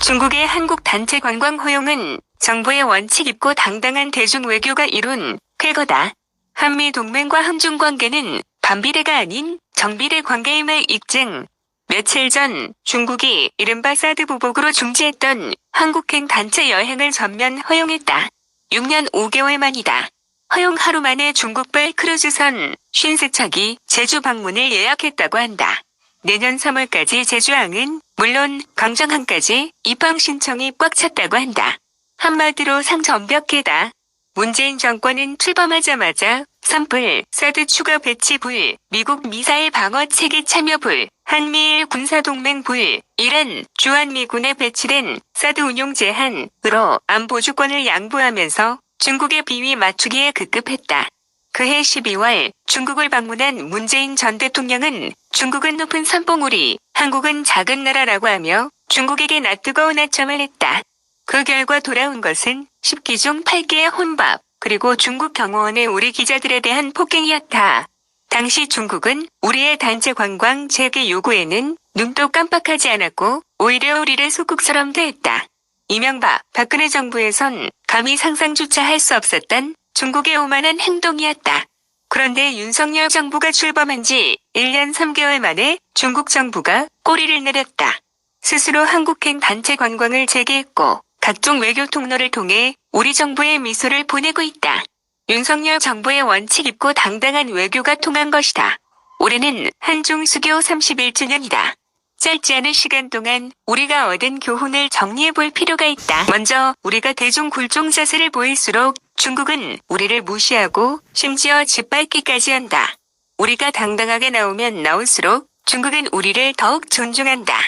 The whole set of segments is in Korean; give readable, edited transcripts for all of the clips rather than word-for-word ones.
중국의 한국 단체 관광 허용은 정부의 원칙 있고 당당한 대중 외교가 이룬 쾌거다. 한미 동맹과 한중 관계는 반비례가 아닌 정비례 관계임을 입증. 며칠 전 중국이 이른바 사드 보복으로 중지했던 한국행 단체 여행을 전면 허용했다. 6년 5개월 만이다. 허용 하루 만에 중국발 크루즈선 53척이 제주 방문을 예약했다고 한다. 내년 3월까지 제주항은 물론 광정항까지 입항 신청이 꽉 찼다고 한다. 한마디로 상전벽해다. 문재인 정권은 출범하자마자 산불, 사드 추가 배치 불, 미국 미사일 방어 체계 참여 불, 한미일 군사동맹 불, 이란, 주한미군에 배치된 사드 운용 제한으로 안보 주권을 양보하면서 중국의 비위 맞추기에 급급했다. 그해 12월 중국을 방문한 문재인 전 대통령은 중국은 높은 산봉우리, 한국은 작은 나라라고 하며 중국에게 낯뜨거운 하청을 했다. 그 결과 돌아온 것은 10기 중 8기의 혼밥, 그리고 중국 경호원의 우리 기자들에 대한 폭행이었다. 당시 중국은 우리의 단체 관광 재개 요구에는 눈도 깜빡하지 않았고 오히려 우리를 소국처럼 대했다. 이명박, 박근혜 정부에선 감히 상상조차 할 수 없었던 중국의 오만한 행동이었다. 그런데 윤석열 정부가 출범한 지 1년 3개월 만에 중국 정부가 꼬리를 내렸다. 스스로 한국행 단체 관광을 재개했고 각종 외교 통로를 통해 우리 정부의 미소를 보내고 있다. 윤석열 정부의 원칙 있고 당당한 외교가 통한 것이다. 올해는 한중 수교 31주년이다. 짧지 않은 시간 동안 우리가 얻은 교훈을 정리해 볼 필요가 있다. 먼저 우리가 대중 굴종 자세를 보일수록 중국은 우리를 무시하고 심지어 짓밟기까지 한다. 우리가 당당하게 나오면 나올수록 중국은 우리를 더욱 존중한다.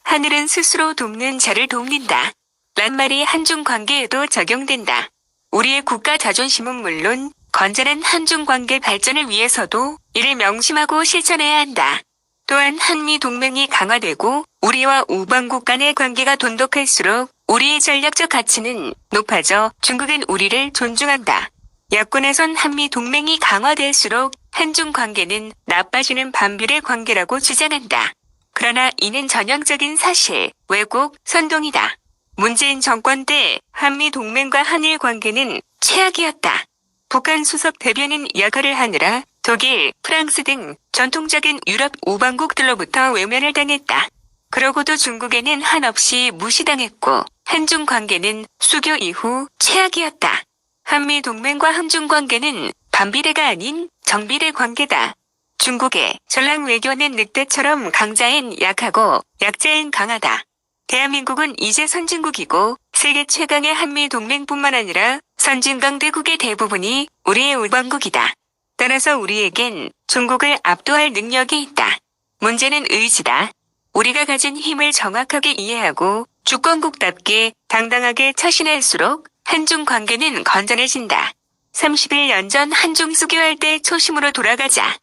하늘은 스스로 돕는 자를 돕는다. 란 말이 한중 관계에도 적용된다. 우리의 국가 자존심은 물론 건전한 한중 관계 발전을 위해서도 이를 명심하고 실천해야 한다. 또한 한미 동맹이 강화되고 우리와 우방국 간의 관계가 돈독할수록 우리의 전략적 가치는 높아져 중국은 우리를 존중한다. 야권에선 한미 동맹이 강화될수록 한중 관계는 나빠지는 반비례 관계라고 주장한다. 그러나 이는 전형적인 사실, 왜곡, 선동이다. 문재인 정권 때 한미 동맹과 한일 관계는 최악이었다. 북한 수석 대변인 역할을 하느라 독일, 프랑스 등 전통적인 유럽 우방국들로부터 외면을 당했다. 그러고도 중국에는 한없이 무시당했고 한중 관계는 수교 이후 최악이었다. 한미 동맹과 한중 관계는 반비례가 아닌 정비례 관계다. 중국의 전략 외교는 늑대처럼 강자엔 약하고 약자엔 강하다. 대한민국은 이제 선진국이고 세계 최강의 한미 동맹뿐만 아니라 선진강대국의 대부분이 우리의 우방국이다. 따라서 우리에겐 중국을 압도할 능력이 있다. 문제는 의지다. 우리가 가진 힘을 정확하게 이해하고 주권국답게 당당하게 처신할수록 한중 관계는 건전해진다. 31년 전 한중 수교할 때 초심으로 돌아가자.